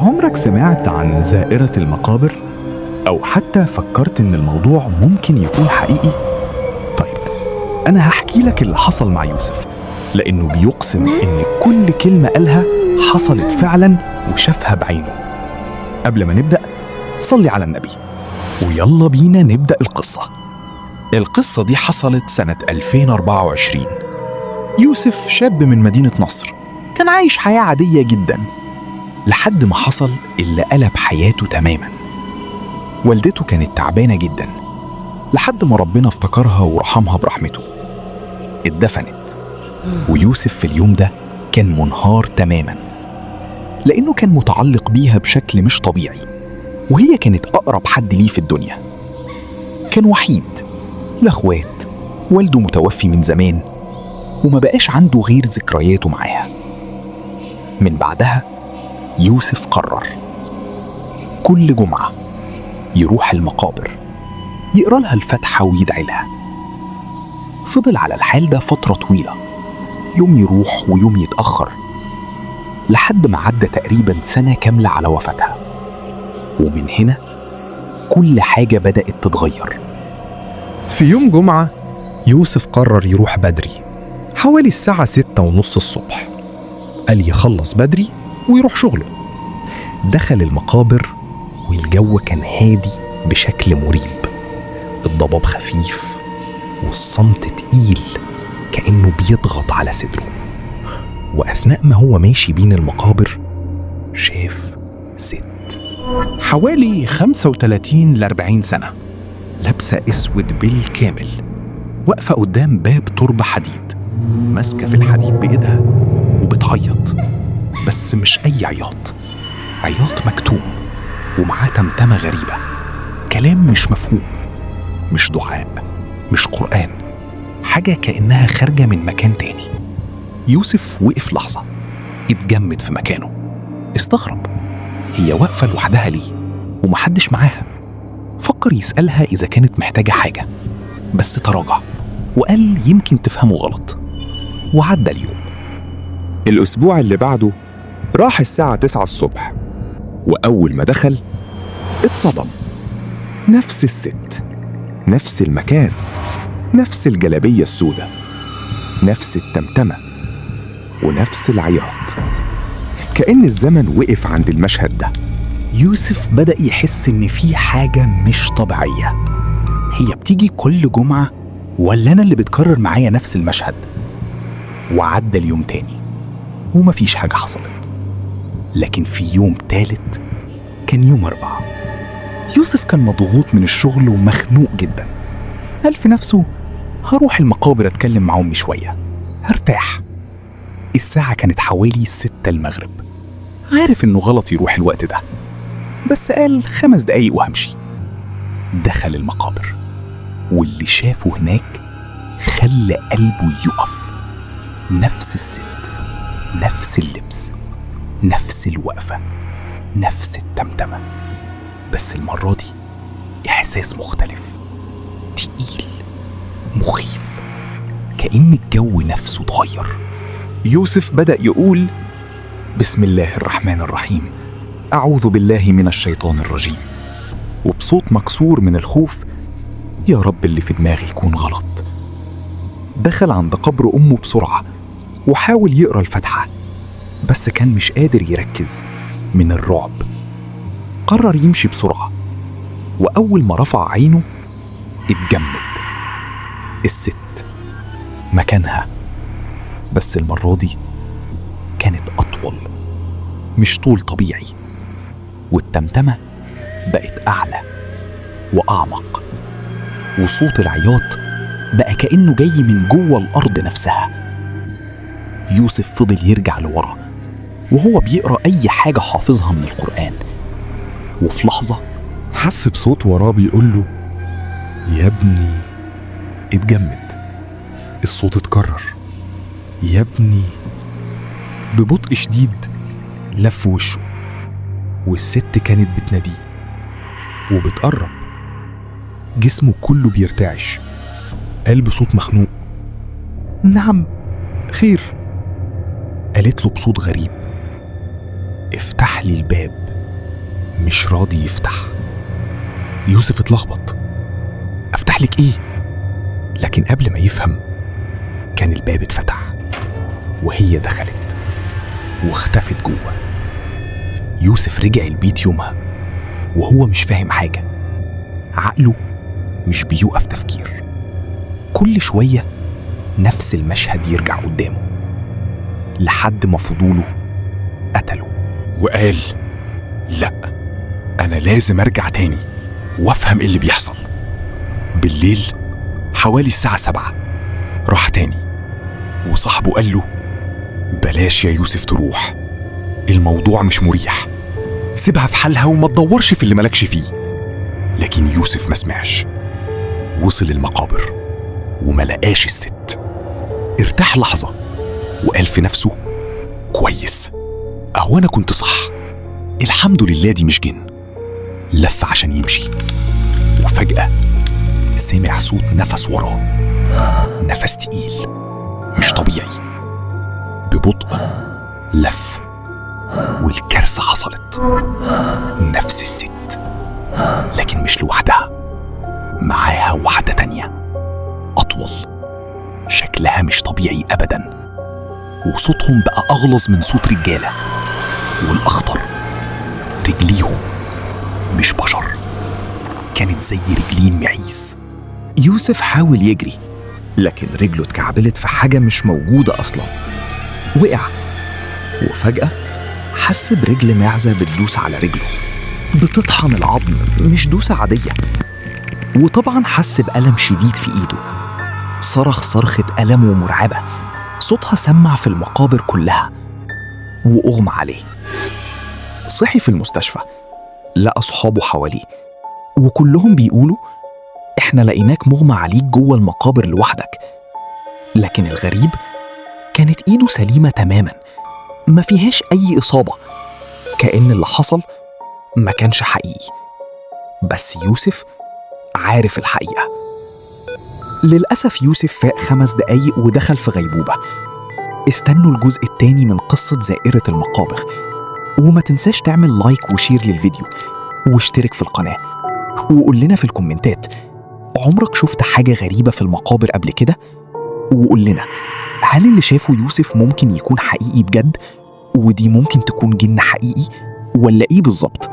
عمرك سمعت عن زائرة المقابر؟ أو حتى فكرت إن الموضوع ممكن يكون حقيقي؟ طيب، أنا هحكي لك اللي حصل مع يوسف، لأنه بيقسم إن كل كلمة قالها حصلت فعلا وشافها بعينه. قبل ما نبدأ، صلي على النبي ويلا بينا نبدأ القصة. القصة دي حصلت سنة 2024. يوسف شاب من مدينة نصر، كان عايش حياة عادية جدا لحد ما حصل اللي قلب حياته تماما. والدته كانت تعبانة جدا لحد ما ربنا افتكرها ورحمها برحمته. اتدفنت، ويوسف في اليوم ده كان منهار تماما لأنه كان متعلق بيها بشكل مش طبيعي، وهي كانت أقرب حد ليه في الدنيا. كان وحيد، لا اخوات، والده متوفي من زمان وما بقاش عنده غير ذكرياته معاها. من بعدها يوسف قرر كل جمعة يروح المقابر يقرأ لها الفاتحة ويدعي لها. فضل على الحال ده فترة طويلة، يوم يروح ويوم يتأخر، لحد ما عدى تقريبا سنة كاملة على وفاتها. ومن هنا كل حاجة بدأت تتغير. في يوم جمعة يوسف قرر يروح بدري حوالي الساعة 6:30 الصبح. قال يخلص بدري ويروح شغله. دخل المقابر والجو كان هادي بشكل مريب، الضباب خفيف والصمت تقيل كأنه بيضغط على صدره. وأثناء ما هو ماشي بين المقابر شاف ست حوالي 35 ل40 سنة، لابسة أسود بالكامل، واقفة قدام باب تربة حديد، ماسكة في الحديد بإيدها وبتعيط، بس مش أي عياط، عياط مكتوم ومعاه تمتمة غريبة، كلام مش مفهوم، مش دعاء، مش قرآن، حاجة كأنها خارجة من مكان تاني. يوسف وقف لحظة، اتجمد في مكانه، استغرب هي واقفة لوحدها ليه ومحدش معاها. فكر يسألها إذا كانت محتاجة حاجة، بس تراجع وقال يمكن تفهمه غلط. وعدى اليوم. الأسبوع اللي بعده راح الساعة 9 الصبح، وأول ما دخل اتصدم. نفس الست، نفس المكان، نفس الجلابية السوداء، نفس التمتمة، ونفس العياط، كأن الزمن وقف عند المشهد ده. يوسف بدأ يحس إن في حاجة مش طبيعية. هي بتيجي كل جمعة ولا أنا اللي بتكرر معايا نفس المشهد؟ وعدى اليوم تاني ومفيش حاجة حصلت. لكن في يوم تالت، كان يوم 4، يوسف كان مضغوط من الشغل ومخنوق جدا. قال في نفسه هروح المقابر أتكلم مع أمي شوية، هرتاح. الساعة كانت حوالي 6 المغرب. عارف إنه غلط يروح الوقت ده، بس قال 5 دقايق وهمشي. دخل المقابر، واللي شافه هناك خلى قلبه يقف. نفس الست، نفس اللبس، نفس الوقفة، نفس التمتمة، بس المرة دي إحساس مختلف، تقيل، مخيف، كأن الجو نفسه اتغير. يوسف بدأ يقول بسم الله الرحمن الرحيم، أعوذ بالله من الشيطان الرجيم، وبصوت مكسور من الخوف، يا رب اللي في دماغي يكون غلط. دخل عند قبر أمه بسرعة وحاول يقرأ الفاتحة، بس كان مش قادر يركز من الرعب. قرر يمشي بسرعة، وأول ما رفع عينه اتجمد. الست مكانها، بس المرة دي كانت أطول، مش طول طبيعي، والتمتمة بقت أعلى وأعمق، وصوت العياط بقى كأنه جاي من جوه الأرض نفسها. يوسف فضل يرجع لورا وهو بيقرأ أي حاجة حافظها من القرآن، وفي لحظة حس بصوت وراه بيقول له يا ابني. اتجمد، الصوت اتكرر، يا ابني. ببطء شديد لف وشه، والست كانت بتناديه وبتقرب. جسمه كله بيرتعش. قال بصوت مخنوق نعم، خير. قالت له بصوت غريب افتح لي الباب. مش راضي يفتح. يوسف اتلخبط. افتح لك ايه؟ لكن قبل ما يفهم كان الباب اتفتح وهي دخلت واختفت جوه. يوسف رجع البيت يومها وهو مش فاهم حاجة، عقله مش بيوقف تفكير. كل شوية نفس المشهد يرجع قدامه لحد ما فضوله قتله، وقال لا، أنا لازم أرجع تاني وأفهم إيه اللي بيحصل. بالليل حوالي الساعة 7 راح تاني، وصاحبه قال له بلاش يا يوسف تروح، الموضوع مش مريح، سيبها في حالها وما تدورش في اللي مالكش فيه. لكن يوسف ما سمعش. وصل المقابر وما لقاش الست. ارتاح لحظة وقال في نفسه كويس، أهو أنا كنت صح، الحمد لله دي مش جن. لف عشان يمشي وفجأة سمع صوت نفس وراه، نفس تقيل مش طبيعي. ببطء لف والكارثة حصلت. نفس الست، لكن مش لوحدها، معاها واحدة تانية أطول، شكلها مش طبيعي أبدا، وصوتهم بقى أغلظ من صوت رجالة. والأخطر رجليهم مش بشر، كانت زي رجلين معيز. يوسف حاول يجري لكن رجله اتكعبلت في حاجة مش موجودة أصلا. وقع وفجأة حس برجل معزة بتدوس على رجله، بتطحن العظم، مش دوسة عادية. وطبعا حس بألم شديد في إيده. صرخ صرخة ألم ومرعبة، صوتها سمع في المقابر كلها، وأغمى عليه. صحي في المستشفى، لقى أصحابه حواليه وكلهم بيقولوا إحنا لقيناك مغمى عليك جوه المقابر لوحدك. لكن الغريب كانت إيده سليمة تماما، ما فيهاش أي إصابة، كأن اللي حصل ما كانش حقيقي. بس يوسف عارف الحقيقة. للأسف يوسف فاق 5 دقايق ودخل في غيبوبة. استنوا الجزء التاني من قصة زائرة المقابر، وما تنساش تعمل لايك وشير للفيديو واشترك في القناة، وقول لنا في الكومنتات عمرك شفت حاجة غريبة في المقابر قبل كده؟ وقول لنا هل اللي شافه يوسف ممكن يكون حقيقي بجد، ودي ممكن تكون جن حقيقي، ولا ايه بالظبط؟